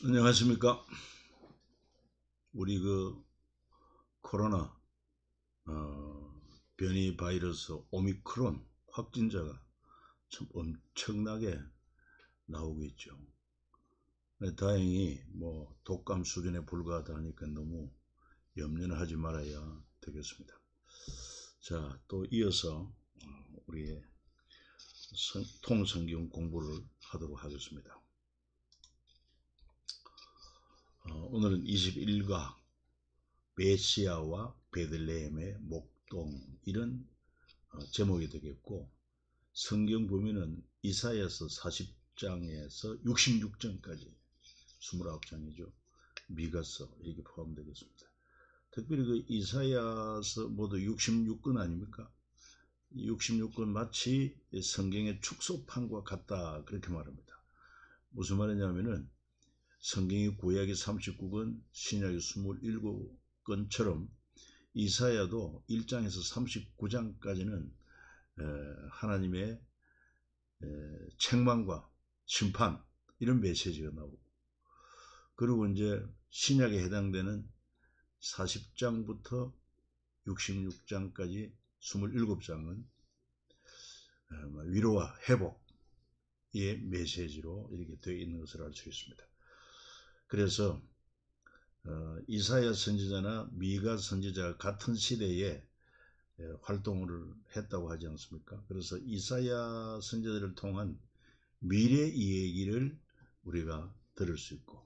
안녕하십니까. 우리 코로나 변이 바이러스 오미크론 확진자가 참 엄청나게 나오고 있죠. 다행히 독감 수준에 불과하다니까 너무 염려는 하지 말아야 되겠습니다. 자, 또 이어서 우리의 통성경 공부를 하도록 하겠습니다. 오늘은 21과 메시아와 베들레헴의 목동, 이런 제목이 되겠고, 성경 보면은 이사야서 40장에서 66장까지 29장이죠. 미가서 이렇게 포함되겠습니다. 특별히 이사야서 모두 66권 아닙니까? 66권 마치 성경의 축소판과 같다, 그렇게 말합니다. 무슨 말이냐면은 성경이 구약이 39권, 신약이 27권처럼 이사야도 1장에서 39장까지는 하나님의 책망과 심판, 이런 메시지가 나오고, 그리고 이제 신약에 해당되는 40장부터 66장까지 27장은 위로와 회복의 메시지로 이렇게 되어 있는 것을 알 수 있습니다. 그래서 이사야 선지자나 미가 선지자가 같은 시대에 활동을 했다고 하지 않습니까? 그래서 이사야 선지자를 통한 미래 이야기를 우리가 들을 수 있고,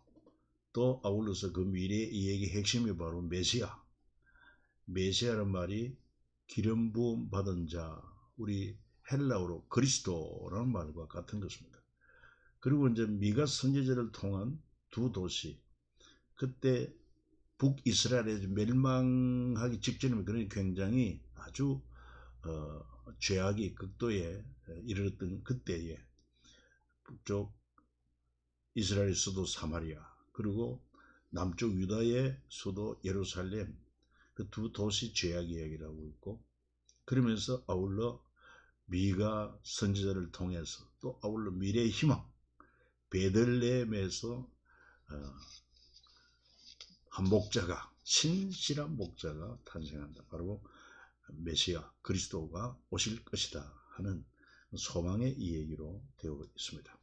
또 아울러서 그 미래 이야기의 핵심이 바로 메시아란 말이 기름 부음 받은 자, 우리 헬라어로 그리스도라는 말과 같은 것입니다. 그리고 이제 미가 선지자를 통한 두 도시, 그때 북이스라엘에 멸망하기 직전이면, 그러니 굉장히 아주 죄악이 극도에 이르렀던 그때에 북쪽 이스라엘 수도 사마리아, 그리고 남쪽 유다의 수도 예루살렘, 그 두 도시 죄악 이야기를 하고 있고, 그러면서 아울러 미가 선지자를 통해서 또 아울러 미래의 희망, 베들레헴에서 한 목자가, 신실한 목자가 탄생한다. 바로 메시아 그리스도가 오실 것이다 하는 소망의 이야기로 되어 있습니다.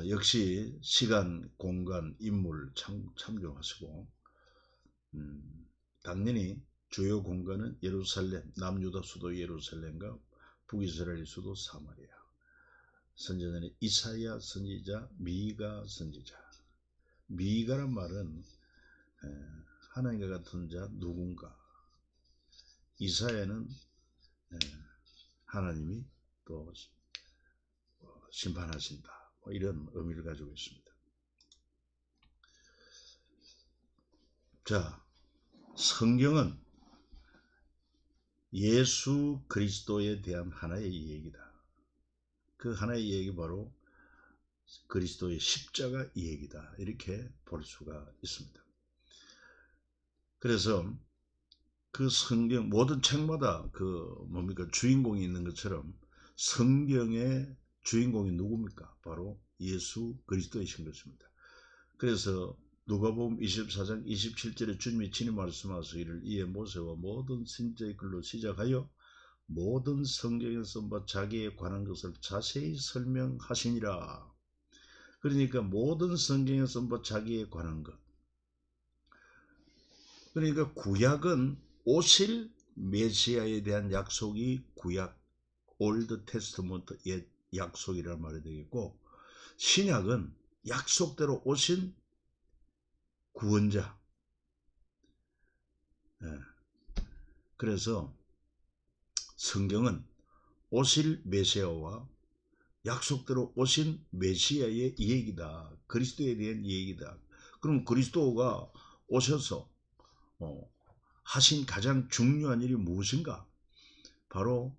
역시 시간, 공간, 인물 참조하시고, 당연히 주요 공간은 예루살렘, 남유다 수도 예루살렘과 북이스라엘 수도 사마리아. 선지자는 이사야 선지자, 미가 선지자. 미가란 말은 하나님과 같은 자 누군가, 이사야는 하나님이 또 심판하신다, 이런 의미를 가지고 있습니다. 자, 성경은 예수 그리스도에 대한 하나의 이야기다. 그 하나의 이야기 바로 그리스도의 십자가 이야기다, 이렇게 볼 수가 있습니다. 그래서 그 성경 모든 책마다 주인공이 있는 것처럼 성경의 주인공이 누굽니까? 바로 예수 그리스도이신 것입니다. 그래서 누가복음 24장 27절에 주님이 친히 말씀하시기를, 이에 모세와 모든 선지자의 글로 시작하여 모든 성경에 쓴 바 자기에 관한 것을 자세히 설명하시니라. 그러니까 모든 성경에 쓴 바 자기에 관한 것, 그러니까 구약은 오실 메시아에 대한 약속이 구약 올드 테스트먼트 옛 약속이라는 말이 되겠고, 신약은 약속대로 오신 구원자. 그래서 성경은 오실 메시아와 약속대로 오신 메시아의 이야기다, 그리스도에 대한 이야기다. 그럼 그리스도가 오셔서 하신 가장 중요한 일이 무엇인가? 바로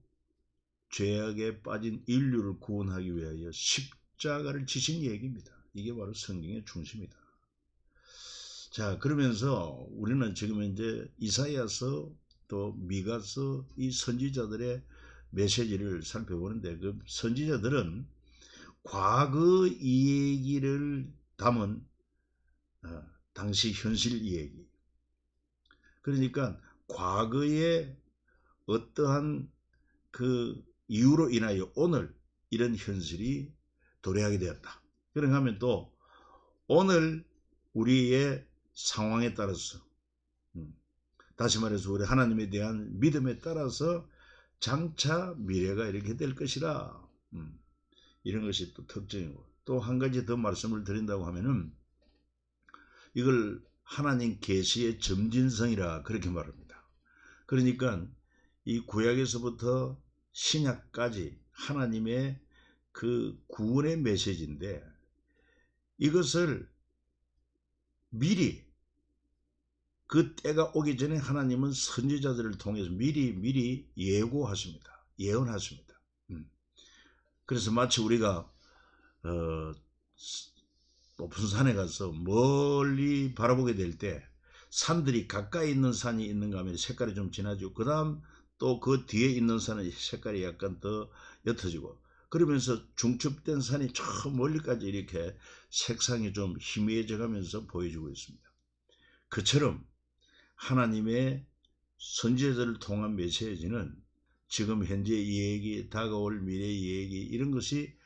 죄악에 빠진 인류를 구원하기 위하여 십자가를 지신 얘기입니다. 이게 바로 성경의 중심이다. 자, 그러면서 우리는 지금 이제 이사야서 또 미가서 이 선지자들의 메시지를 살펴보는데, 그 선지자들은 과거 이야기를 담은 당시 현실 이야기. 그러니까 과거에 어떠한 그 이유로 인하여 오늘 이런 현실이 도래하게 되었다. 그런가 하면 또 오늘 우리의 상황에 따라서 다시 말해서 우리 하나님에 대한 믿음에 따라서 장차 미래가 이렇게 될 것이다. 이런 것이 또 특징이고, 또 한 가지 더 말씀을 드린다고 하면은 이걸 하나님 계시의 점진성이라 그렇게 말합니다. 그러니까 이 구약에서부터 신약까지 하나님의 그 구원의 메시지인데, 이것을 미리 그 때가 오기 전에 하나님은 선지자들을 통해서 미리 예고하십니다. 예언하십니다. 그래서 마치 우리가 높은 산에 가서 멀리 바라보게 될 때 산들이 가까이 있는 산이 있는가 하면 색깔이 좀 진하죠. 그 다음 또 그 뒤에 있는 산은 색깔이 약간 더 옅어지고, 그러면서 중첩된 산이 저 멀리까지 이렇게 색상이 좀 희미해져 가면서 보여주고 있습니다. 그처럼 하나님의 선지자들을 통한 메시지는 지금 현재 이 얘기, 다가올 미래 이 얘기, 이런 것이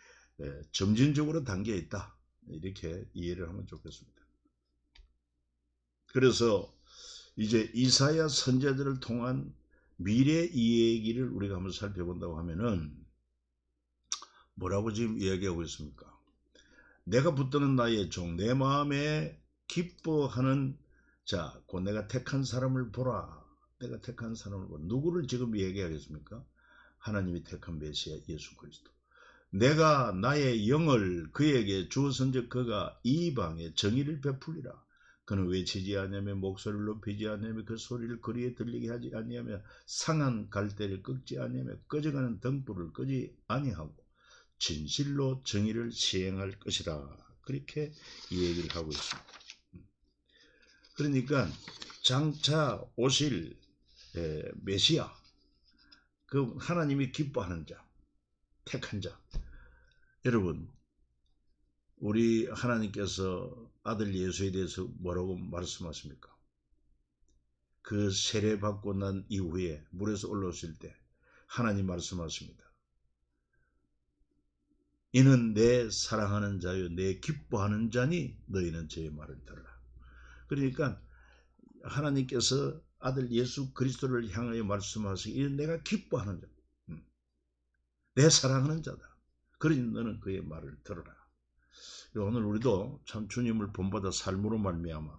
점진적으로 담겨 있다. 이렇게 이해를 하면 좋겠습니다. 그래서 이제 이사야 선지자들을 통한 미래 이 얘기를 우리가 한번 살펴본다고 하면은 뭐라고 지금 이야기하고 있습니까? 내가 붙드는 나의 종, 내 마음에 기뻐하는 자, 곧 내가 택한 사람을 보라. 내가 택한 사람을 보라. 누구를 지금 얘기하겠습니까? 하나님이 택한 메시아 예수 그리스도. 내가 나의 영을 그에게 주었은즉 그가 이방에 정의를 베풀리라. 그는 외치지 아니하며 목소리를 높이지 아니하며 그 소리를 거리에 들리게 하지 아니하며 상한 갈대를 꺾지 아니하며 꺼져가는 등불을 끄지 아니하고 진실로 정의를 시행할 것이다. 그렇게 이 얘기를 하고 있습니다. 그러니까 장차 오실 메시아, 그 하나님이 기뻐하는 자, 택한 자. 여러분, 우리 하나님께서 아들 예수에 대해서 뭐라고 말씀하십니까? 그 세례받고 난 이후에 물에서 올라오실 때 하나님 말씀하십니다. 이는 내 사랑하는 자요 내 기뻐하는 자니 너희는 제 말을 들으라. 그러니까 하나님께서 아들 예수 그리스도를 향하여 말씀하시기, 이는 내가 기뻐하는 자, 내 사랑하는 자다. 그러니 너는 그의 말을 들어라. 오늘 우리도 참 주님을 본받아 삶으로 말미암아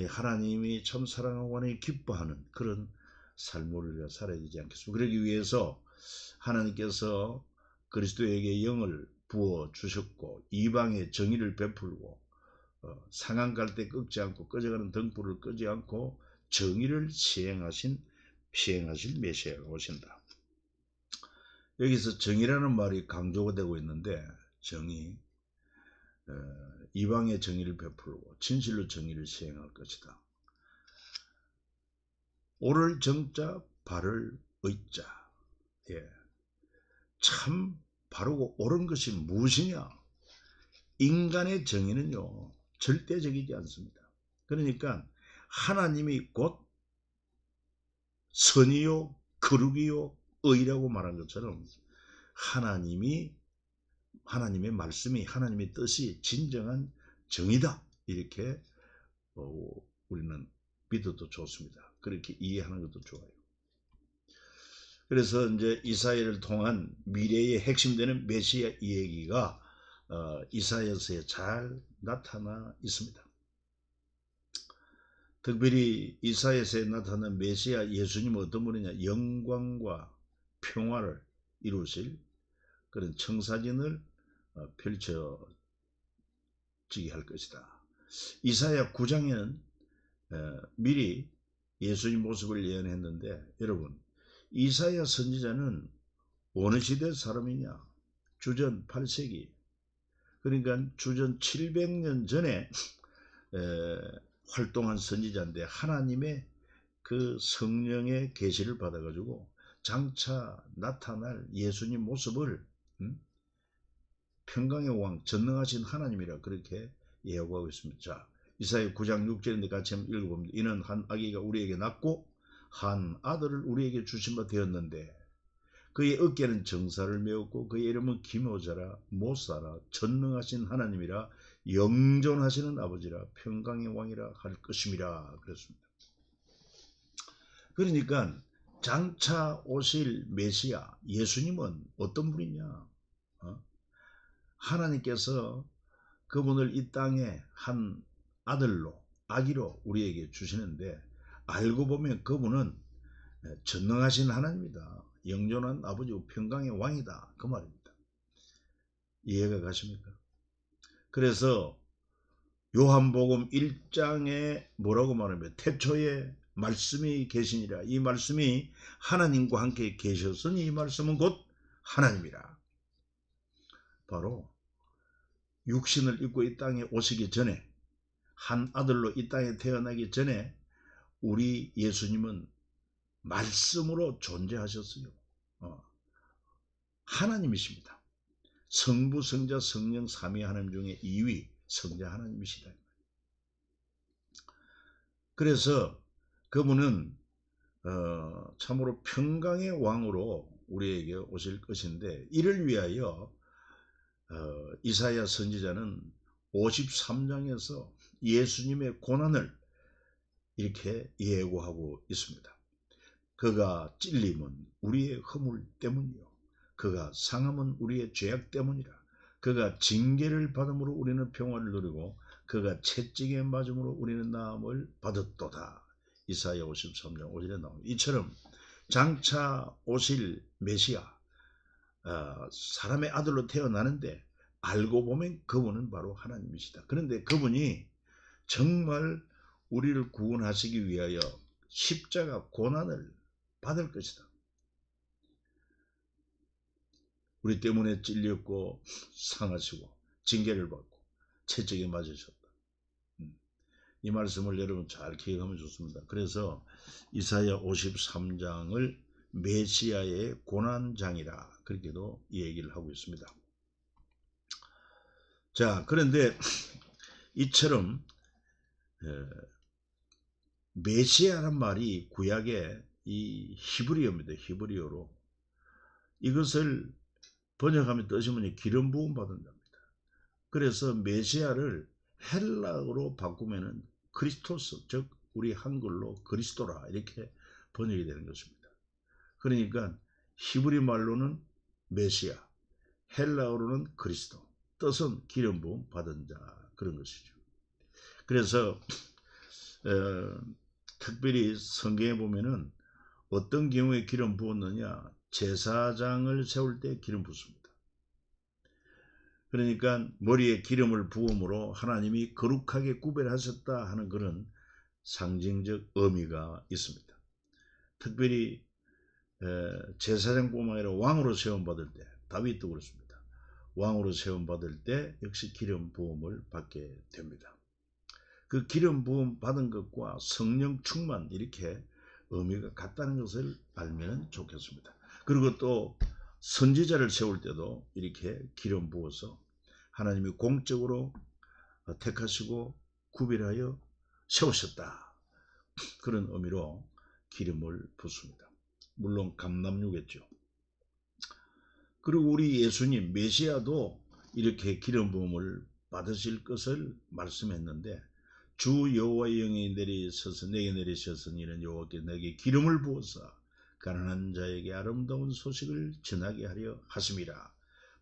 하나님이 참 사랑하고 하나님이 기뻐하는 그런 삶을 우리가 살아야 되지 않겠습니까? 그러기 위해서 하나님께서 그리스도에게 영을 부어 주셨고 이방에 정의를 베풀고 상한 갈대 꺾지 않고 꺼져가는 등불을 끄지 않고 정의를 시행하실 메시아가 오신다. 여기서 정의라는 말이 강조가 되고 있는데, 정의, 이방의 정의를 베풀고 진실로 정의를 시행할 것이다. 옳을 정자 바를 의자. 예. 참 바르고 옳은 것이 무엇이냐? 인간의 정의는요 절대적이지 않습니다. 그러니까 하나님이 곧 선이요 거룩이요 의라고 말한 것처럼 하나님의 말씀이, 하나님의 뜻이 진정한 정의다. 이렇게 우리는 믿어도 좋습니다. 그렇게 이해하는 것도 좋아요. 그래서 이제 이사야를 통한 미래의 핵심되는 메시아 이야기가 이사야서에 잘 나타나 있습니다. 특별히 이사야서에 나타난 메시아 예수님은 어떤 분이냐? 영광과 평화를 이루실 그런 청사진을 펼쳐지게 할 것이다. 이사야 9장에는 미리 예수님 모습을 예언했는데, 여러분, 이사야 선지자는 어느 시대 사람이냐? 주전 8세기, 그러니까 주전 700년 전에 활동한 선지자인데, 하나님의 그 성령의 계시를 받아가지고 장차 나타날 예수님 모습을 평강의 왕, 전능하신 하나님이라 그렇게 예고하고 있습니다. 자, 이사야 9장 6절인데 같이 한번 읽어봅니다. 이는 한 아기가 우리에게 낳고 한 아들을 우리에게 주신 바 되었는데 그의 어깨는 정사를 메었고 그의 이름은 기묘자라 못사라 전능하신 하나님이라 영존하시는 아버지라 평강의 왕이라 할 것임이라 그랬습니다. 그러니까 장차 오실 메시아 예수님은 어떤 분이냐? 하나님께서 그분을 이 땅에 한 아들로 아기로 우리에게 주시는데 알고 보면 그분은 전능하신 하나님이다. 영존한 아버지고 평강의 왕이다. 그 말입니다. 이해가 가십니까? 그래서 요한복음 1장에 뭐라고 말하면 태초에 말씀이 계시니라. 이 말씀이 하나님과 함께 계셨으니 이 말씀은 곧 하나님이라. 바로 육신을 입고 이 땅에 오시기 전에 한 아들로 이 땅에 태어나기 전에 우리 예수님은 말씀으로 존재하셨어요. 하나님이십니다. 성부, 성자, 성령, 삼위 하나님 중에 2위 성자 하나님이시다. 그래서 그분은 참으로 평강의 왕으로 우리에게 오실 것인데 이를 위하여 이사야 선지자는 53장에서 예수님의 고난을 이렇게 예고하고 있습니다. 그가 찔림은 우리의 허물 때문이요 그가 상함은 우리의 죄악 때문이라. 그가 징계를 받음으로 우리는 평화를 누리고 그가 채찍에 맞음으로 우리는 나음을 받았도다. 이사야 53장 5절에 나옵니다. 이처럼 장차 오실 메시아 사람의 아들로 태어나는데 알고 보면 그분은 바로 하나님이시다. 그런데 그분이 정말 우리를 구원하시기 위하여 십자가 고난을 받을 것이다. 우리 때문에 찔렸고 상하시고 징계를 받고 채찍에 맞으셨다. 이 말씀을 여러분 잘 기억하면 좋습니다. 그래서 이사야 53장을 메시아의 고난장이라 그렇게도 얘기를 하고 있습니다. 자, 그런데 이처럼 메시아란 말이 구약의 이 히브리어입니다. 히브리어로 이것을 번역하면 뜻이 뭐냐 기름 부음 받은 자입니다. 그래서 메시아를 헬라어로 바꾸면은 크리스토스, 즉 우리 한글로 그리스도라 이렇게 번역이 되는 것입니다. 그러니까 히브리 말로는 메시아, 헬라어로는 그리스도, 뜻은 기름 부음 받은 자 그런 것이죠. 그래서 특별히 성경에 보면은 어떤 경우에 기름 부었느냐 제사장을 세울 때 기름 붓습니다. 그러니까 머리에 기름을 부음으로 하나님이 거룩하게 구별하셨다 하는 그런 상징적 의미가 있습니다. 특별히 제사장뿐만 아니라 왕으로 세움받을 때 다윗도 그렇습니다. 왕으로 세움받을 때 역시 기름 부음을 받게 됩니다. 그 기름 부음 받은 것과 성령 충만 이렇게 의미가 같다는 것을 알면 좋겠습니다. 그리고 또 선지자를 세울 때도 이렇게 기름 부어서 하나님이 공적으로 택하시고 구별하여 세우셨다. 그런 의미로 기름을 붓습니다. 물론 감람유겠죠. 그리고 우리 예수님 메시아도 이렇게 기름 부음을 받으실 것을 말씀했는데 주 여호와의 영이 내리셔서 내게 내리셔서 이는 여호와께 내게 기름을 부어서 가난한 자에게 아름다운 소식을 전하게 하려 하심이라.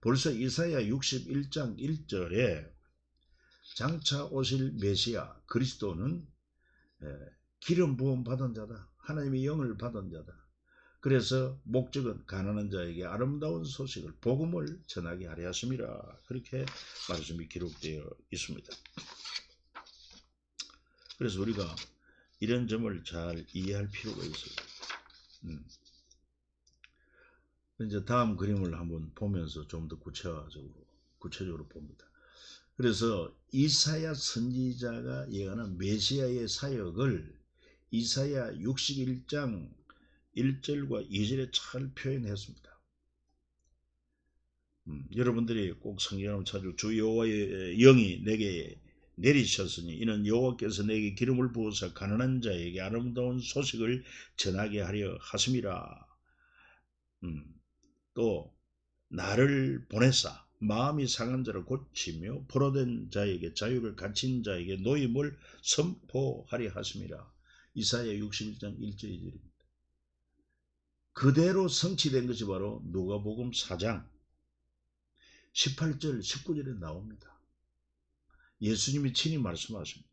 벌써 이사야 61장 1절에 장차 오실 메시아 그리스도는 기름 부음 받은 자다. 하나님의 영을 받은 자다. 그래서 목적은 가난한 자에게 아름다운 소식을 복음을 전하게 하려 하심이라. 그렇게 말씀이 기록되어 있습니다. 그래서 우리가 이런 점을 잘 이해할 필요가 있어요. 이제 다음 그림을 한번 보면서 좀 더 구체적으로 봅니다. 그래서 이사야 선지자가 예언한 메시아의 사역을 이사야 61장 1절과 2절에 잘 표현했습니다. 여러분들이 꼭 성경을 찾고 주 여호와의 영이 내게 내리셨으니 이는 여호와께서 내게 기름을 부어서 가난한 자에게 아름다운 소식을 전하게 하려 하심이라. 또 나를 보내사 마음이 상한 자를 고치며 포로된 자에게 자유를, 갇힌 자에게 노임을 선포하려 하심이라. 이사야 61장 1절 2절입니다. 그대로 성취된 것이 바로 누가복음 4장 18절 19절에 나옵니다. 예수님이 친히 말씀하십니다.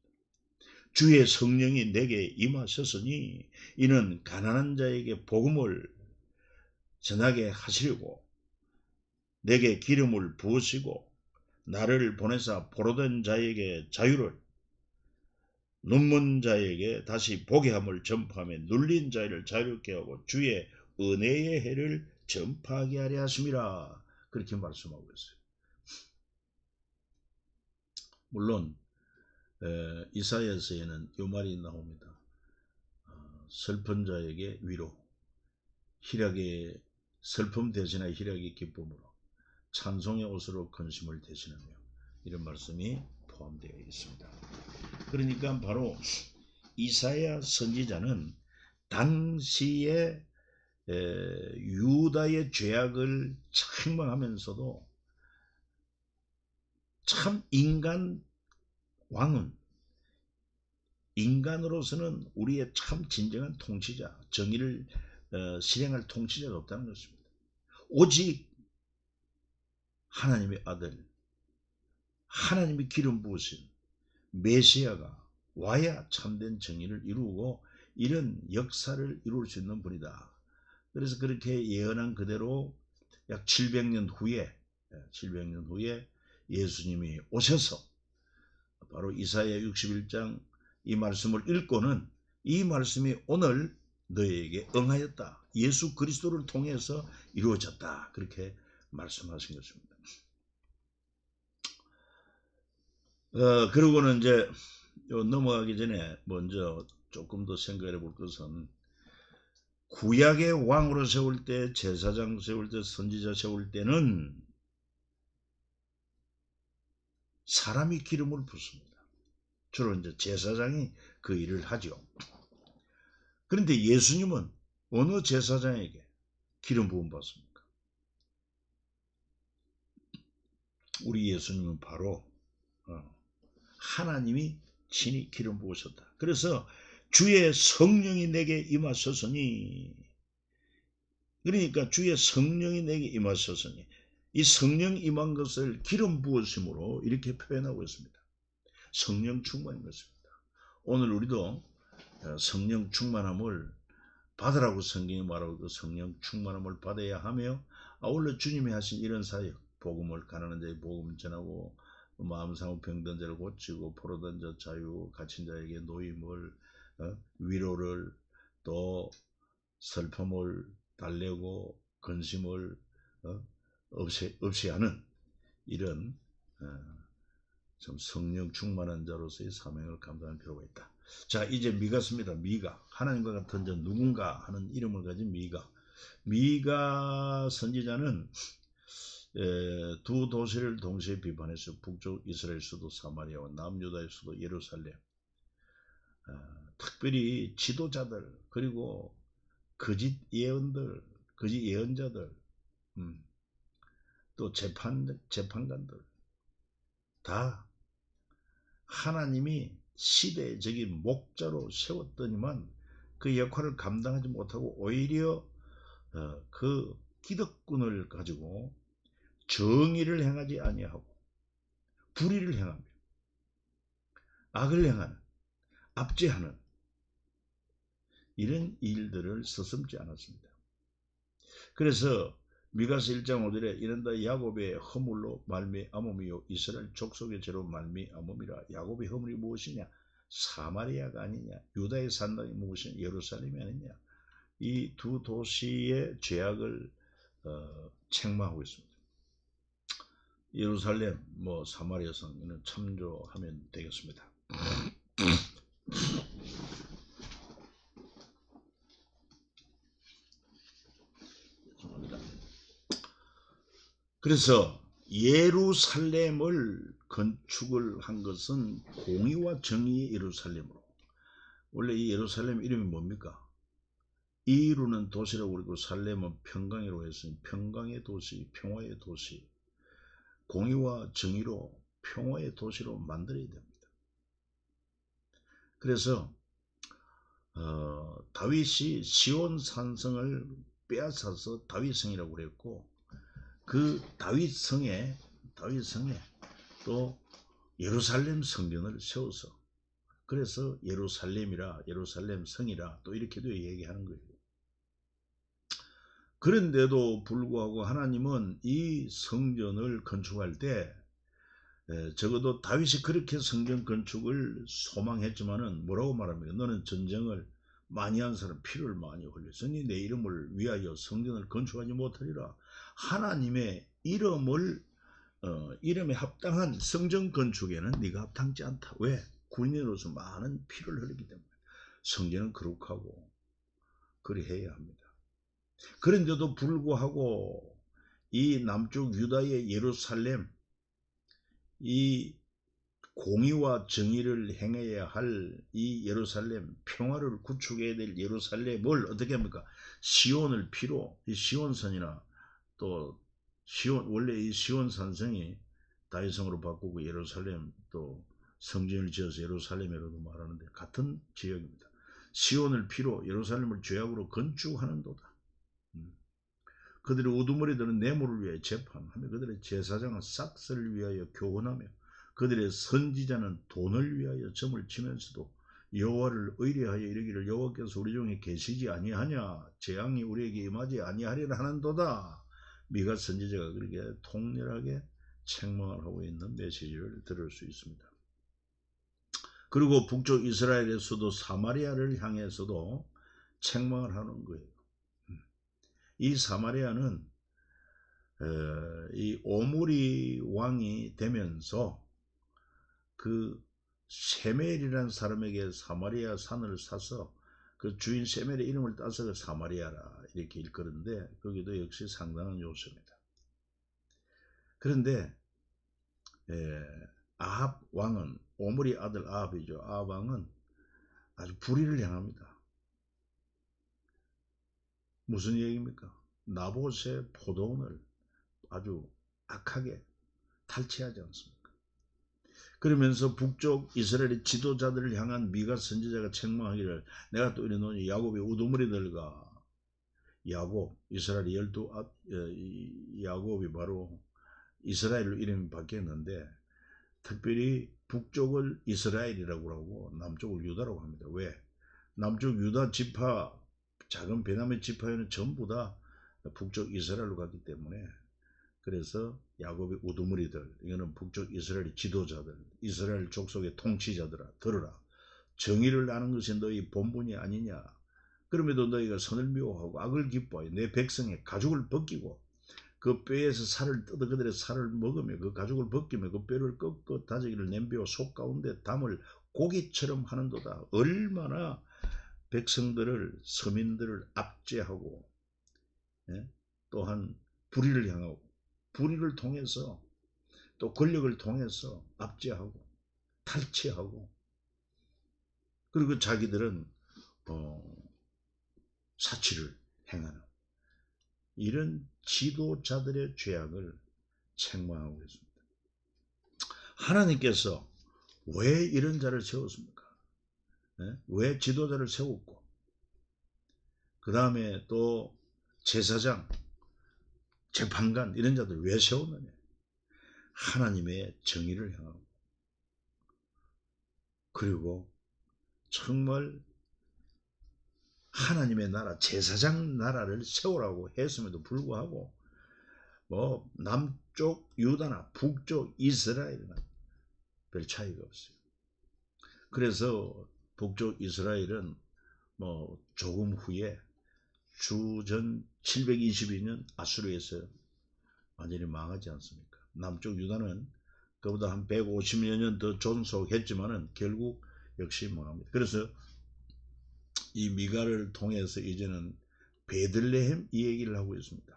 주의 성령이 내게 임하셨으니 이는 가난한 자에게 복음을 전하게 하시려고 내게 기름을 부으시고 나를 보내사 포로된 자에게 자유를, 눈먼 자에게 다시 보게 함을 전파하며 눌린 자를 자유롭게 하고 주의 은혜의 해를 전파하게 하려 하심이라. 그렇게 말씀하고 있어요. 물론 이사야서에는 이 말이 나옵니다. 슬픈 자에게 위로, 희락의 슬픔 대신에 희락의 기쁨으로, 찬송의 옷으로 근심을 대신하며, 이런 말씀이 포함되어 있습니다. 그러니까 바로 이사야 선지자는 당시에 유다의 죄악을 책망하면서도 참 왕은 인간으로서는 우리의 참 진정한 통치자, 정의를 실행할 통치자가 없다는 것입니다. 오직 하나님의 아들, 하나님이 기름 부으신 메시아가 와야 참된 정의를 이루고 이런 역사를 이룰 수 있는 분이다. 그래서 그렇게 예언한 그대로 약 700년 후에 예수님이 오셔서 바로 이사야 61장 이 말씀을 읽고는 이 말씀이 오늘 너에게 응하였다. 예수 그리스도를 통해서 이루어졌다. 그렇게 말씀하신 것입니다. 그러고는 이제 넘어가기 전에 먼저 조금 더 생각해 볼 것은, 구약의 왕으로 세울 때, 제사장 세울 때, 선지자 세울 때는 사람이 기름을 붓습니다. 주로 이제 제사장이 그 일을 하죠. 그런데 예수님은 어느 제사장에게 기름 부음 받습니까? 우리 예수님은 바로 하나님이 친히 기름 부으셨다. 그래서 주의 성령이 내게 임하셨으니, 그러니까 주의 성령이 내게 임하셨으니, 이 성령 임한 것을 기름 부으심으로 이렇게 표현하고 있습니다. 성령 충만인 것입니다. 오늘 우리도 성령 충만함을 받으라고 성경이 말하고 그 성령 충만함을 받아야 하며, 아울러 주님이 하신 이런 사역, 복음을, 가난한 자의 복음 전하고 마음 상한 병든 자를 고치고 포로된 자 자유, 갇힌 자에게 노임을, 위로를, 또 슬픔을 달래고 근심을 없이 하는 이런 좀 성령 충만한 자로서의 사명을 감당할 필요가 있다. 자, 이제 미가입니다. 미가, 하나님과 같은 자 누군가 하는 이름을 가진 미가 선지자는 두 도시를 동시에 비판했어요. 북쪽 이스라엘 수도 사마리아와 남유다의 수도 예루살렘. 특별히 지도자들, 그리고 거짓 예언자들, 또 재판관들, 다 하나님이 시대적인 목자로 세웠더니만 그 역할을 감당하지 못하고 오히려 그 기득권을 가지고 정의를 행하지 아니하고 불의를 행하며 악을 행하는, 압제하는 이런 일들을 서슴지 않았습니다. 그래서 미가서 1장 5절에 이른다 야곱의 허물로 말미암음이요 이스라엘 족속의 죄로 말미암음이라. 야곱의 허물이 무엇이냐? 사마리아가 아니냐? 유다의 산당이 무엇이냐? 예루살렘이 아니냐? 이 두 도시의 죄악을 책망하고 있습니다. 예루살렘, 사마리아 성에는 참조하면 되겠습니다. 그래서 예루살렘을 건축을 한 것은 공의와 정의의 예루살렘으로. 원래 이 예루살렘 이름이 뭡니까? 이루는 도시라고 그러고 살렘은 평강이라고 했으니 평강의 도시, 평화의 도시, 공의와 정의로 평화의 도시로 만들어야 됩니다. 그래서 다윗이 시온 산성을 빼앗아서 다윗성이라고 그랬고, 그 다윗성에 또 예루살렘 성전을 세워서, 그래서 예루살렘이라, 예루살렘 성이라 또 이렇게도 얘기하는 거예요. 그런데도 불구하고 하나님은 이 성전을 건축할 때 적어도 다윗이 그렇게 성전 건축을 소망했지만은 뭐라고 말합니까? 너는 전쟁을 많이 한 사람, 피를 많이 흘렸으니 내 이름을 위하여 성전을 건축하지 못하리라. 하나님의 이름에 합당한 성전 건축에는 네가 합당치 않다. 왜? 군인으로서 많은 피를 흘리기 때문에. 성전은 거룩하고 그리해야 합니다. 그런데도 불구하고 이 남쪽 유다의 예루살렘, 이 공의와 정의를 행해야 할 이 예루살렘, 평화를 구축해야 될 예루살렘을 어떻게 합니까? 시온을 피로, 이 시온산이나 또 원래 이 시온 산성이 다윗성으로 바꾸고 예루살렘 또 성전을 지어서 예루살렘이라고 말하는데 같은 지역입니다. 시온을 피로 예루살렘을 죄악으로 건축하는도다. 그들의 우두머리들은 뇌물을 위하여 재판하며 그들의 제사장은 싹스를 위하여 교훈하며 그들의 선지자는 돈을 위하여 점을 치면서도 여호와를 의뢰하여 이르기를 여호와께서 우리 중에 계시지 아니하냐, 재앙이 우리에게 임하지 아니하리라 하는도다. 미가 선지자가 그렇게 통렬하게 책망을 하고 있는 메시지를 들을 수 있습니다. 그리고 북쪽 이스라엘에서도 사마리아를 향해서도 책망을 하는 거예요. 이 사마리아는 이 오므리 왕이 되면서 그 세멜이라는 사람에게 사마리아 산을 사서 그 주인 세멜의 이름을 따서 사마리아라 이렇게 일컬는데 거기도 역시 상당한 요소입니다. 그런데 아합 왕은, 오므리 아들 아합이죠. 아합 왕은 아주 불의를 행합니다. 무슨 얘기입니까? 나봇의 포도원을 아주 악하게 탈취하지 않습니까? 그러면서 북쪽 이스라엘의 지도자들을 향한 미가 선지자가 책망하기를 내가 또 이르노니 야곱의 우두머리들과 야곱, 이스라엘의 야곱이 바로 이스라엘로 이름이 바뀌었는데 특별히 북쪽을 이스라엘이라고 하고 남쪽을 유다라고 합니다. 왜? 남쪽 유다 지파, 작은 베냐민 지파에는 전부 다 북쪽 이스라엘로 갔기 때문에, 그래서 야곱의 우두머리들, 이거는 북쪽 이스라엘의 지도자들, 이스라엘 족속의 통치자들아 들으라. 정의를 아는 것이 너희 본분이 아니냐. 그럼에도 너희가 선을 미워하고 악을 기뻐하여 내 백성의 가죽을 벗기고 그 뼈에서 살을 뜯어 그들의 살을 먹으며 그 가죽을 벗기며 그 뼈를 꺾어 다지기를 냄비와 속 가운데 담을 고기처럼 하는도다. 얼마나 백성들을, 서민들을 압제하고 또한 불의를 향하고 불의를 통해서 또 권력을 통해서 압제하고 탈취하고, 그리고 자기들은 사치를 행하는 이런 지도자들의 죄악을 책망하고 있습니다. 하나님께서 왜 이런 자를 세웠습니까? 왜 지도자를 세웠고 그 다음에 또 제사장, 재판관 이런 자들 왜 세웠느냐? 하나님의 정의를 향하고, 그리고 정말 하나님의 나라, 제사장 나라를 세우라고 했음에도 불구하고 뭐 남쪽 유다나 북쪽 이스라엘이나 별 차이가 없어요. 그래서 북쪽 이스라엘은 뭐 조금 후에 주전 722년 아수르에서 완전히 망하지 않습니까? 남쪽 유다는 그보다 한 150여 년 더 존속했지만은 결국 역시 망합니다. 그래서 이 미가를 통해서 이제는 베들레헴 이 얘기를 하고 있습니다.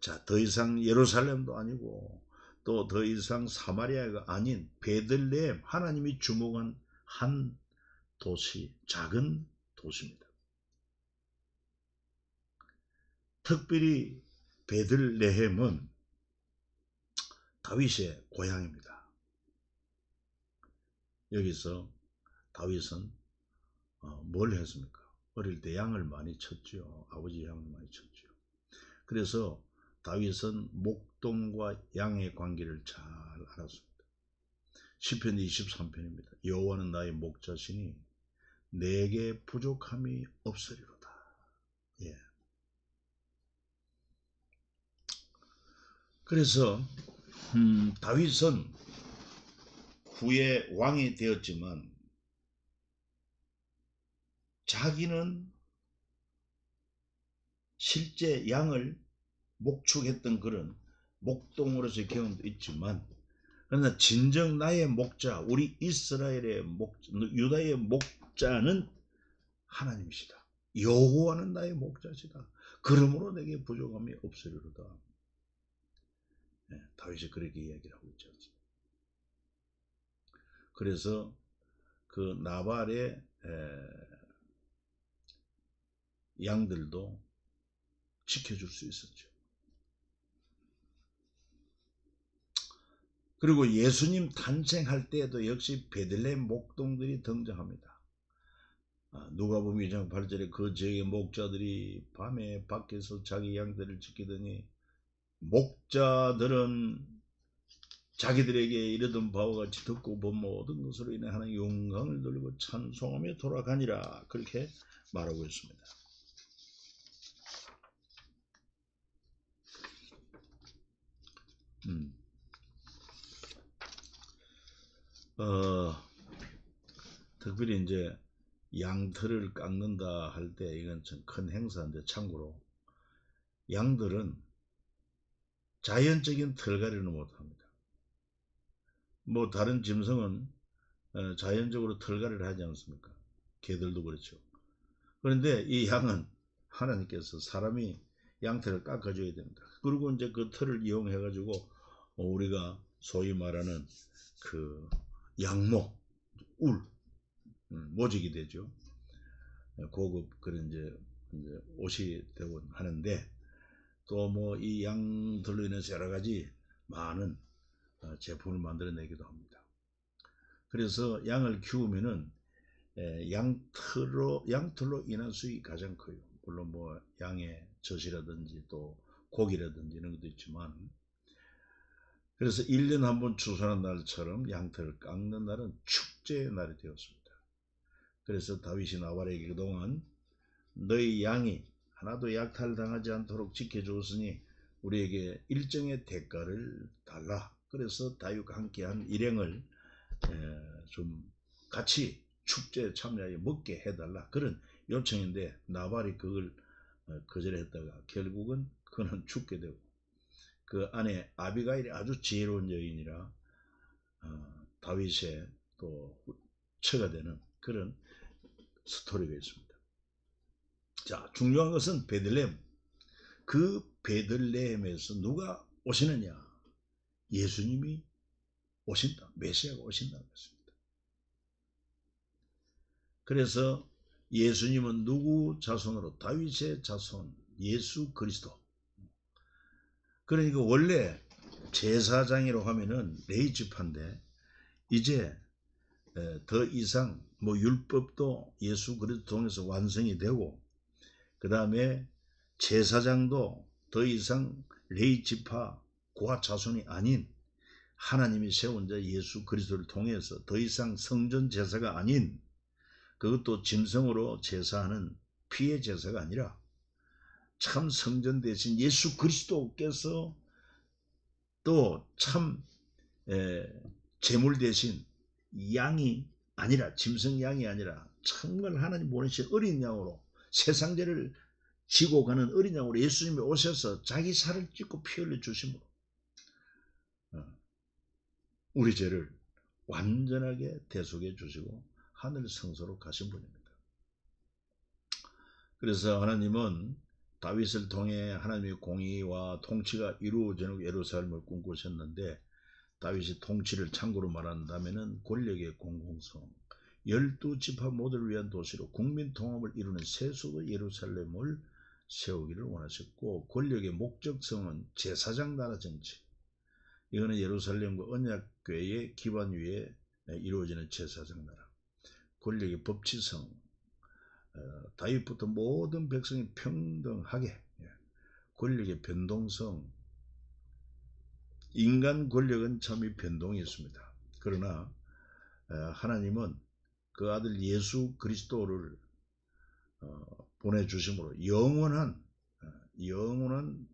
자, 더 이상 예루살렘도 아니고 또 더 이상 사마리아가 아닌 베들레헴, 하나님이 주목한 한 도시, 작은 도시입니다. 특별히 베들레헴은 다윗의 고향입니다. 여기서 다윗은 뭘 했습니까? 어릴 때 양을 많이 쳤죠. 아버지 양을 많이 쳤죠. 그래서 다윗은 목동과 양의 관계를 잘 알았습니다. 시편 23편입니다. 여호와는 나의 목자시니 내게 부족함이 없으리로다. 예. 그래서 다윗은 후에 왕이 되었지만 자기는 실제 양을 목축했던 그런 목동으로서의 경험도 있지만, 그러나 진정 나의 목자, 우리 이스라엘의 유다의 목자는 하나님이시다. 여호와는 나의 목자시다. 그러므로 내게 부족함이 없으리로다. 네, 다윗이 그렇게 이야기를 하고 있지 않습니까? 그래서 그 나발의 양들도 지켜줄 수 있었죠. 그리고 예수님 탄생할 때에도 역시 베들레헴 목동들이 등장합니다. 누가복음 2장 8절에 그 지역의 목자들이 밤에 밖에서 자기 양들을 지키더니 목자들은 자기들에게 이르던 바와 같이 듣고 본 모든 것으로 인해 하나님의 영광을 돌리고 찬송하며 돌아가니라. 그렇게 말하고 있습니다. 특별히 이제 양털을 깎는다 할 때 이건 좀 큰 행사인데, 참고로 양들은 자연적인 털갈이는 못합니다. 뭐 다른 짐승은 자연적으로 털갈이를 하지 않습니까? 개들도 그렇죠. 그런데 이 양은 하나님께서 사람이 양털을 깎아줘야 됩니다. 그리고 이제 그 털을 이용해 가지고 우리가 소위 말하는 그 양모, 울, 모직이 되죠. 고급 그런 이제 옷이 되곤 하는데, 또 뭐 이 양들로 인해서 여러 가지 많은 제품을 만들어내기도 합니다. 그래서 양을 키우면은 양털로 인한 수익이 가장 커요. 물론 뭐 양의 젖이라든지 또 고기라든지 이런 것도 있지만, 그래서 1년에 한 번 추수하는 날처럼 양털을 깎는 날은 축제의 날이 되었습니다. 그래서 다윗이 나발에게 그동안 너희 양이 하나도 약탈당하지 않도록 지켜주었으니 우리에게 일정의 대가를 달라. 그래서 다윗과 함께한 일행을 좀 같이 축제에 참여하여 먹게 해달라, 그런 요청인데, 나발이 그걸 거절했다가 결국은 그는 죽게 되고, 그 안에 아비가일이 아주 지혜로운 여인이라 다윗의 또 처가 되는 그런 스토리가 있습니다. 자, 중요한 것은 베들레헴. 그 베들레헴에서 누가 오시느냐? 예수님이 오신다. 메시아가 오신다는 것입니다. 그래서 예수님은 누구 자손으로? 다윗의 자손, 예수 그리스도. 그러니까 원래 제사장이라고 하면은 레위 지파인데, 이제 더 이상 뭐 율법도 예수 그리스도 통해서 완성이 되고, 그 다음에 제사장도 더 이상 레위 지파 고아 자손이 아닌 하나님이 세운 자 예수 그리스도를 통해서 더 이상 성전 제사가 아닌, 그것도 짐승으로 제사하는 피의 제사가 아니라 참 성전 대신 예수 그리스도께서 또 참 제물 대신 양이 아니라, 짐승 양이 아니라 정말 하나님 보내신 어린 양으로, 세상 죄를 지고 가는 어린 양으로 예수님이 오셔서 자기 살을 찢고 피 흘려 주심으로 우리 죄를 완전하게 대속해 주시고 하늘 성소로 가신 분입니다. 그래서 하나님은 다윗을 통해 하나님의 공의와 통치가 이루어지는 예루살렘을 꿈꾸셨는데, 다윗이 통치를 참고로 말한다면 권력의 공공성, 12지파 모두를 위한 도시로 국민 통합을 이루는 새 수도 예루살렘을 세우기를 원하셨고, 권력의 목적성은 제사장 나라 정치, 이거는 예루살렘과 언약궤의 기반 위에 이루어지는 제사장 나라. 권력의 법치성, 다윗부터 모든 백성이 평등하게, 권력의 변동성, 인간 권력은 참이 변동이 있습니다. 그러나 하나님은 그 아들 예수 그리스도를 보내주심으로 영원한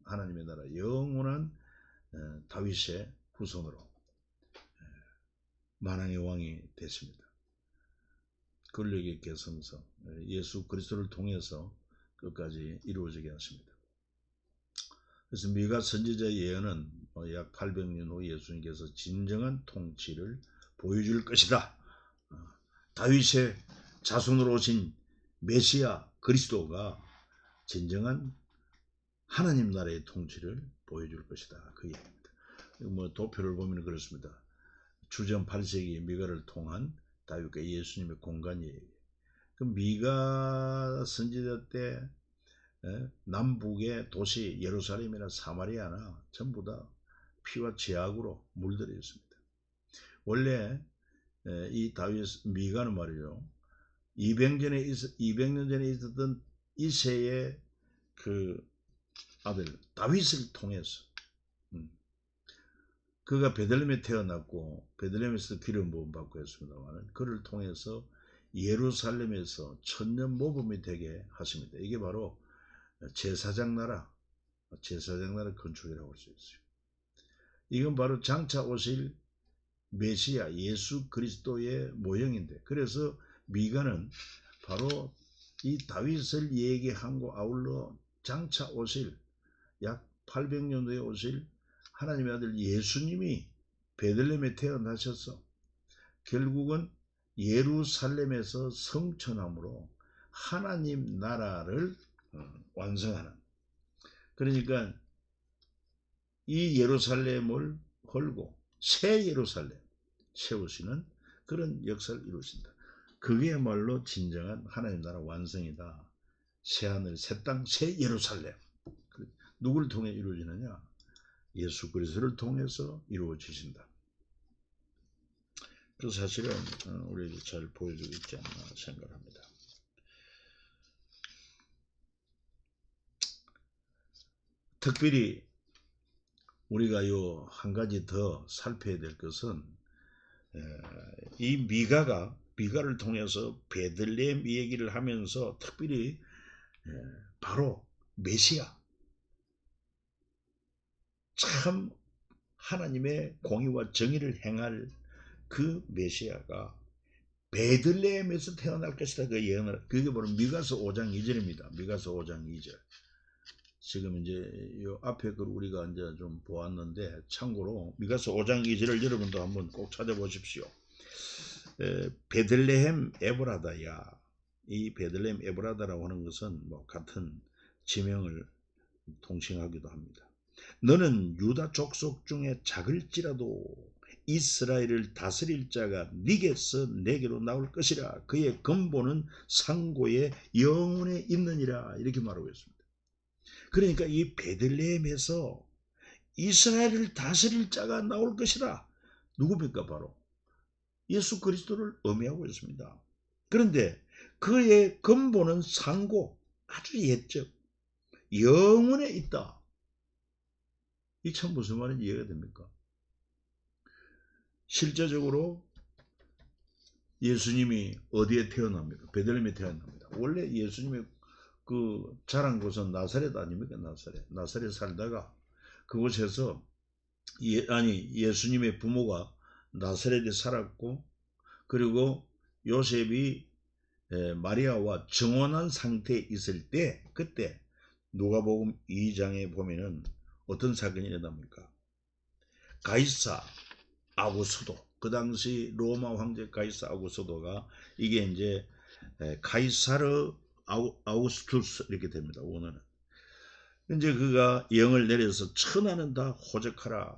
하나님의 나라, 영원한 다윗의 후손으로 만왕의 왕이 됐습니다. 권력의 개성성, 예수 그리스도를 통해서 끝까지 이루어지게 하십니다. 그래서 미가 선지자의 예언은 약 800년 후 예수님께서 진정한 통치를 보여줄 것이다. 다윗의 자손으로 오신 메시아 그리스도가 진정한 하나님 나라의 통치를 보여줄 것이다. 그 얘기입니다. 도표를 보면 그렇습니다. 주전 8세기 미가를 통한 다윗과 예수님의 공간 얘기. 그 미가 선지자 때 남북의 도시 예루살렘이나 사마리아나 전부 다 피와 제약으로 물들어 있습니다. 원래 이 다윗 미가는 말이죠, 200년 전에 있었던 이새의 그 아들 다윗을 통해서, 그가 베들레헴에 태어났고 베들레헴에서 기름 부음 받고 했습니다만, 그를 통해서 예루살렘에서 천년 모범이 되게 하십니다. 이게 바로 제사장 나라 건축이라고 할 수 있어요. 이건 바로 장차 오실 메시아 예수 그리스도의 모형인데, 그래서 미가는 바로 이 다윗을 얘기함과 아울러 장차 오실 약 800년도에 오실 하나님의 아들 예수님이 베들레헴에 태어나셔서 결국은 예루살렘에서 성천함으로 하나님 나라를 완성하는, 그러니까 이 예루살렘을 헐고 새 예루살렘 세우시는 그런 역사를 이루신다. 그게야말로 진정한 하나님 나라 완성이다. 새하늘 새 땅 새 예루살렘. 누구를 통해 이루어지느냐? 예수 그리스도를 통해서 이루어지신다. 그 사실은 우리에게 잘 보여주고 있지 않나 생각합니다. 특별히 우리가 요 한 가지 더 살펴야 될 것은, 이 미가를 통해서 베들레헴 얘기를 하면서 특별히 바로 메시아, 참 하나님의 공의와 정의를 행할 그 메시아가 베들레헴에서 태어날 것이다. 그 예언을, 그게 바로 미가서 5장 2절입니다. 미가서 5장 2절. 지금 이제 요 앞에 걸 우리가 이제 좀 보았는데, 참고로 미가서 5장 2절을 여러분도 한번 꼭 찾아보십시오. 베들레헴 에브라다야. 이 베들레헴 에브라다라고 하는 것은 뭐 같은 지명을 통칭하기도 합니다. 너는 유다 족속 중에 작을지라도 이스라엘을 다스릴 자가 네게서 내게로 나올 것이라. 그의 근본은 상고의 영혼에 있느니라. 이렇게 말하고 있습니다. 그러니까 이 베들레헴에서 이스라엘을 다스릴 자가 나올 것이라. 누굽니까? 바로 예수 그리스도를 의미하고 있습니다. 그런데 그의 근본은 상고, 아주 옛적 영혼에 있다. 이 참 무슨 말인지 이해가 됩니까? 실제적으로 예수님이 어디에 태어납니까? 베들레헴에 태어납니다. 원래 예수님의 그 자란 곳은 나사렛 아닙니까? 나사렛 살다가 그곳에서 예수님의 부모가 나사렛에 살았고, 그리고 요셉이 마리아와 정혼한 상태에 있을 때, 그때 누가복음 2장에 보면은 어떤 사건이 일어납니까? 가이사 아구스도, 그 당시 로마 황제 가이사 아구스도가, 이게 이제 가이사르 아우구스투스 이렇게 됩니다. 원어는. 이제 그가 영을 내려서 천하는 다 호적하라.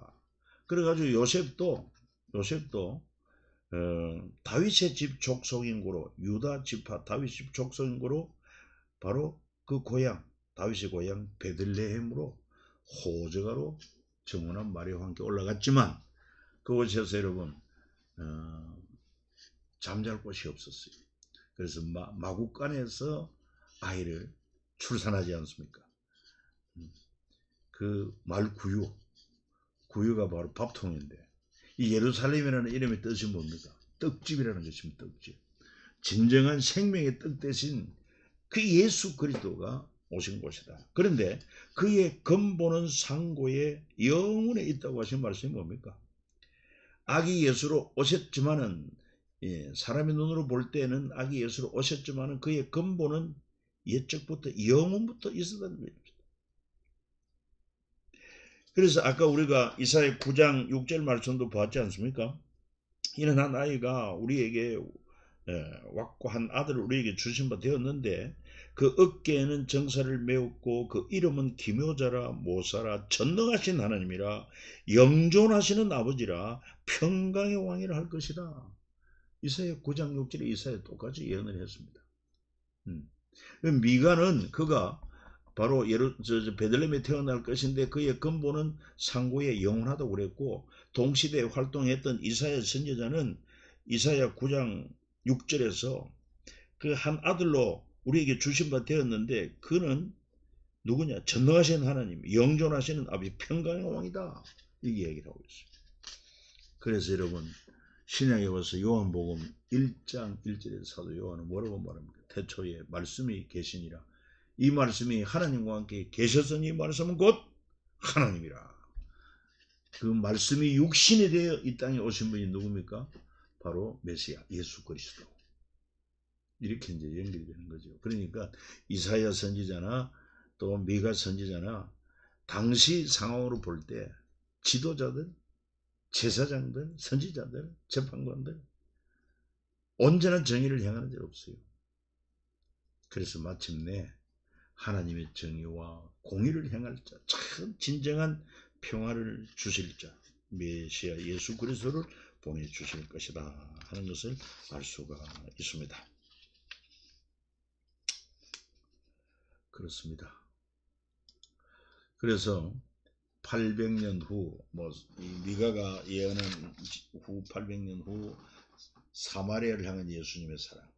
그래가지고 요셉도 다윗의 집 족속인고로, 유다 지파 다윗 집 족속인고로 바로 그 고향, 다윗의 고향 베들레헴으로 호적하러 정원한 마리아와 함께 올라갔지만 그곳에서 여러분 잠잘 곳이 없었어요. 그래서 마구간에서 아이를 출산하지 않습니까? 그 말 구유가 바로 밥통인데, 이 예루살렘이라는 이름의 뜻이 뭡니까? 떡집이라는 것입니다. 떡집. 진정한 생명의 떡 대신 그 예수 그리스도가 오신 곳이다. 그런데 그의 근본은 상고의 영혼에 있다고 하신 말씀이 뭡니까? 아기 예수로 오셨지만은, 사람의 눈으로 볼 때는 아기 예수로 오셨지만은 그의 근본은 옛적부터 영혼부터 있었다는 겁니다. 그래서 아까 우리가 이사야 9장 6절 말씀도 보았지 않습니까? 이는 한 아이가 우리에게 왔고 한 아들을 우리에게 주신 바 되었는데 그 어깨에는 정사를 메웠고 그 이름은 기묘자라 모사라 전능하신 하나님이라 영존하시는 아버지라 평강의 왕이라 할 것이다. 이사야 9장 6절에 이사야 똑같이 예언을 했습니다. 미가는 그가 바로 베들레헴에 태어날 것인데 그의 근본은 상고에 영원하다고 그랬고, 동시대에 활동했던 이사야 선지자는 이사야 9장 6절에서 그 한 아들로 우리에게 주신 바 되었는데 그는 누구냐? 전능하신 하나님, 영존하시는 아버지, 평강의 왕이다. 이게 얘기를 하고 있습니다. 그래서 여러분, 신약에 와서 요한복음 1장 1절에서 사도 요한은 뭐라고 말합니까? 태초에 말씀이 계시니라. 이 말씀이 하나님과 함께 계셨으니 이 말씀은 곧 하나님이라. 그 말씀이 육신이 되어 이 땅에 오신 분이 누굽니까? 바로 메시아 예수 그리스도. 이렇게 이제 연결이 되는 거죠. 그러니까 이사야 선지자나 또 미가 선지자나 당시 상황으로 볼 때 지도자들, 제사장들, 선지자들, 재판관들 온전한 정의를 행하는 적 없어요. 그래서 마침내 하나님의 정의와 공의를 행할 자, 참 진정한 평화를 주실 자, 메시아 예수 그리스도를 보내주실 것이다 하는 것을 알 수가 있습니다. 그렇습니다. 그래서 800년 후, 미가가 예언한 후 800년 후 사마리아를 향한 예수님의 사랑.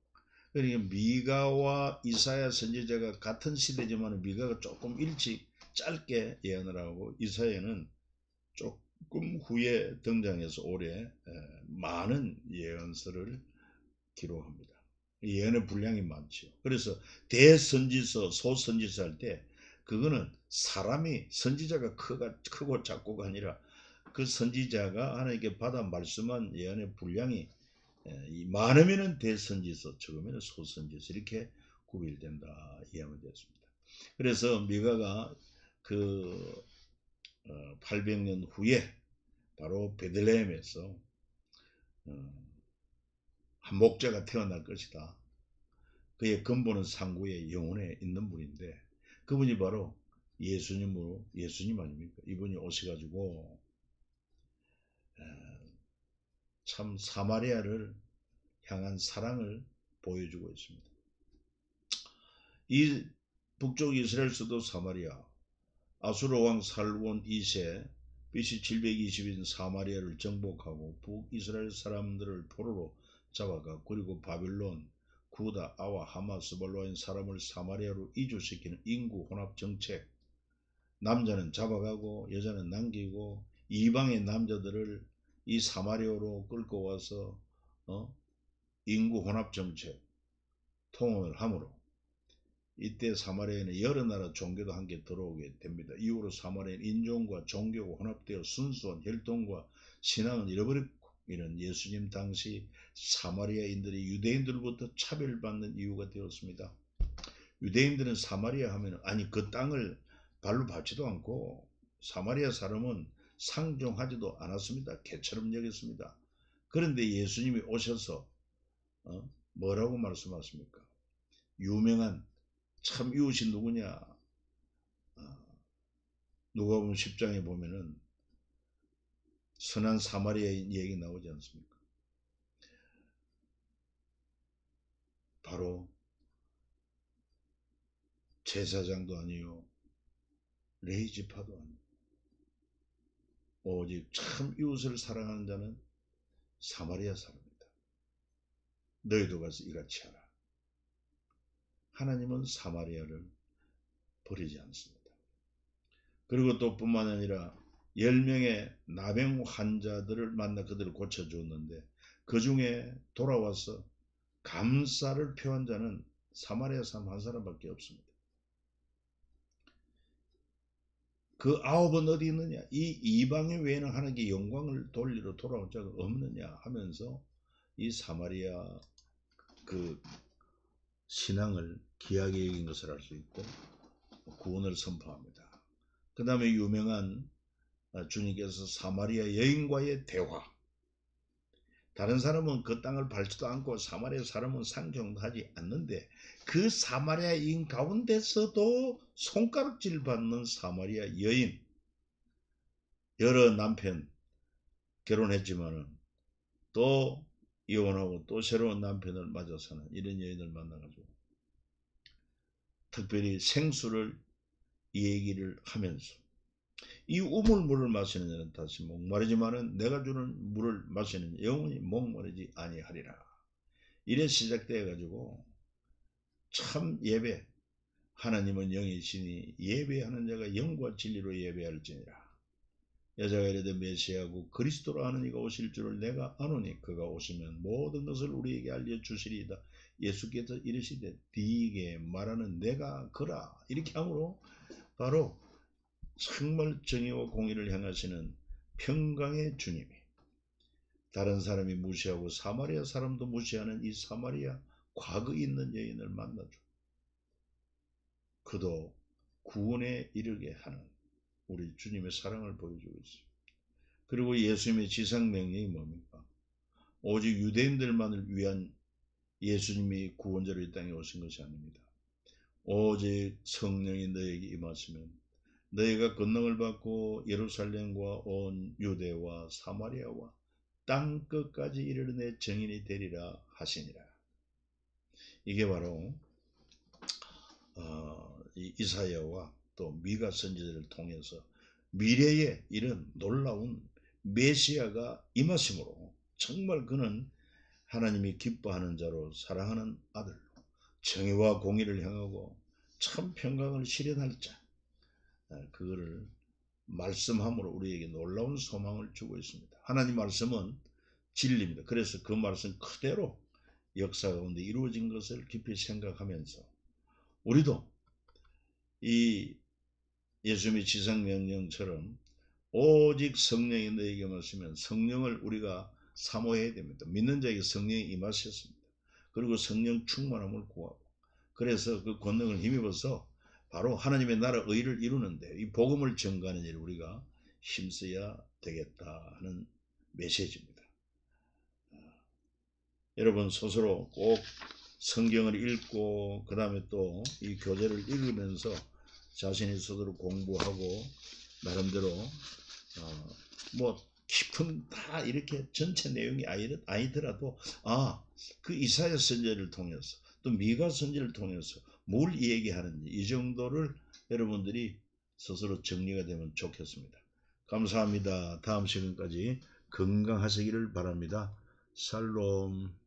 그러니까 미가와 이사야 선지자가 같은 시대지만 미가가 조금 일찍 짧게 예언을 하고 이사야는 조금 후에 등장해서 올해 많은 예언서를 기록합니다. 예언의 분량이 많죠. 그래서 대선지서, 소선지서 할 때 그거는 사람이 선지자가 크고 작고가 아니라 그 선지자가 하나님께 받아 말씀한 예언의 분량이 많으면은 대선지서, 적으면 소선지서 이렇게 구별된다 이해하면 되었습니다. 그래서 미가가 그 800년 후에 바로 베들레헴에서 한 목자가 태어날 것이다. 그의 근본은 상구의 영혼에 있는 분인데 그분이 바로 예수님 아닙니까? 이분이 오셔가지고 참 사마리아를 향한 사랑을 보여주고 있습니다. 이 북쪽 이스라엘 수도 사마리아, 아수르 왕 살몬 2세 BC 720년 사마리아를 정복하고 북이스라엘 사람들을 포로로 잡아가 그리고 바빌론, 구다, 아와, 하마, 스발로인 사람을 사마리아로 이주시키는 인구 혼합 정책. 남자는 잡아가고 여자는 남기고 이방의 남자들을 이 사마리아로 끌고 와서 인구 혼합 정책 통혼을 함으로 이때 사마리아에는 여러 나라 종교도 함께 들어오게 됩니다. 이후로 사마리아는 인종과 종교가 혼합되어 순수한 혈통과 신앙을 잃어버렸고 이는 예수님 당시 사마리아인들이 유대인들로부터 차별받는 이유가 되었습니다. 유대인들은 사마리아 하면 아니 그 땅을 발로 밟지도 않고 사마리아 사람은 상종하지도 않았습니다. 개처럼 여겼습니다. 그런데 예수님이 오셔서 뭐라고 말씀하십니까? 유명한 참 이웃이 누구냐? 누가복음 10장에 보면은 선한 사마리아인 얘기 나오지 않습니까? 바로 제사장도 아니요 레위지파도 아니요 오직 참 이웃을 사랑하는 자는 사마리아 사람이다. 너희도 가서 이같이 하라. 하나님은 사마리아를 버리지 않습니다. 그리고 또 뿐만 아니라 10명의 나병 환자들을 만나 그들을 고쳐주었는데 그 중에 돌아와서 감사를 표한 자는 사마리아 사람 한 사람밖에 없습니다. 그 9은 어디 있느냐? 이 이방인 외에는 하나님께 영광을 돌리러 돌아온 자가 없느냐 하면서 이 사마리아 그 신앙을 귀하게 여긴 것을 알 수 있고 구원을 선포합니다. 그 다음에 유명한 주님께서 사마리아 여인과의 대화. 다른 사람은 그 땅을 밟지도 않고 사마리아 사람은 상종도 하지 않는데 그 사마리아인 가운데서도 손가락질 받는 사마리아 여인, 여러 남편 결혼했지만은 또 이혼하고 또 새로운 남편을 맞아 사는 이런 여인을 만나가지고 특별히 생수를 얘기를 하면서 이 우물물을 마시는 자는 다시 목마르지만은 내가 주는 물을 마시는 영원히 목마르지 아니하리라. 이래 시작되어 가지고 참 예배, 하나님은 영이시니 예배하는 자가 영과 진리로 예배할지니라. 여자가 이르되 메시아고 그리스도로 하는 이가 오실 줄을 내가 아노니 그가 오시면 모든 것을 우리에게 알려주시리이다. 예수께서 이르시되 네게 말하는 내가 그라. 이렇게 함으로 바로 정말 정의와 공의를 행하시는 평강의 주님이 다른 사람이 무시하고 사마리아 사람도 무시하는 이 사마리아 과거 있는 여인을 만나죠. 그도 구원에 이르게 하는 우리 주님의 사랑을 보여주고 있습니다. 그리고 예수님의 지상명령이 뭡니까? 오직 유대인들만을 위한 예수님이 구원자로 이 땅에 오신 것이 아닙니다. 오직 성령이 너에게 임하시면 너희가 권능을 받고 예루살렘과 온 유대와 사마리아와 땅 끝까지 이르러 내 증인이 되리라 하시니라. 이게 바로 이사야와 또 미가 선지자를 통해서 미래에 이런 놀라운 메시아가 임하심으로 정말 그는 하나님이 기뻐하는 자로 사랑하는 아들로 정의와 공의를 행하고 참 평강을 실현할 자, 그거를 말씀함으로 우리에게 놀라운 소망을 주고 있습니다. 하나님 말씀은 진리입니다. 그래서 그 말씀 그대로 역사 가운데 이루어진 것을 깊이 생각하면서 우리도 이 예수님의 지상명령처럼 오직 성령이 너에게 임하시면 성령을 우리가 사모해야 됩니다. 믿는 자에게 성령이 임하셨습니다. 그리고 성령 충만함을 구하고 그래서 그 권능을 힘입어서 바로 하나님의 나라 의를 이루는데 이 복음을 전가하는 일을 우리가 힘써야 되겠다 하는 메시지입니다. 여러분 스스로 꼭 성경을 읽고 그 다음에 또 이 교재를 읽으면서 자신이 스스로 공부하고 나름대로 뭐 깊은 다 이렇게 전체 내용이 아니더라도 그 이사야 선지자를 통해서 또 미가 선지자를 통해서 뭘 얘기하는지 이 정도를 여러분들이 스스로 정리가 되면 좋겠습니다. 감사합니다. 다음 시간까지 건강하시기를 바랍니다. 샬롬.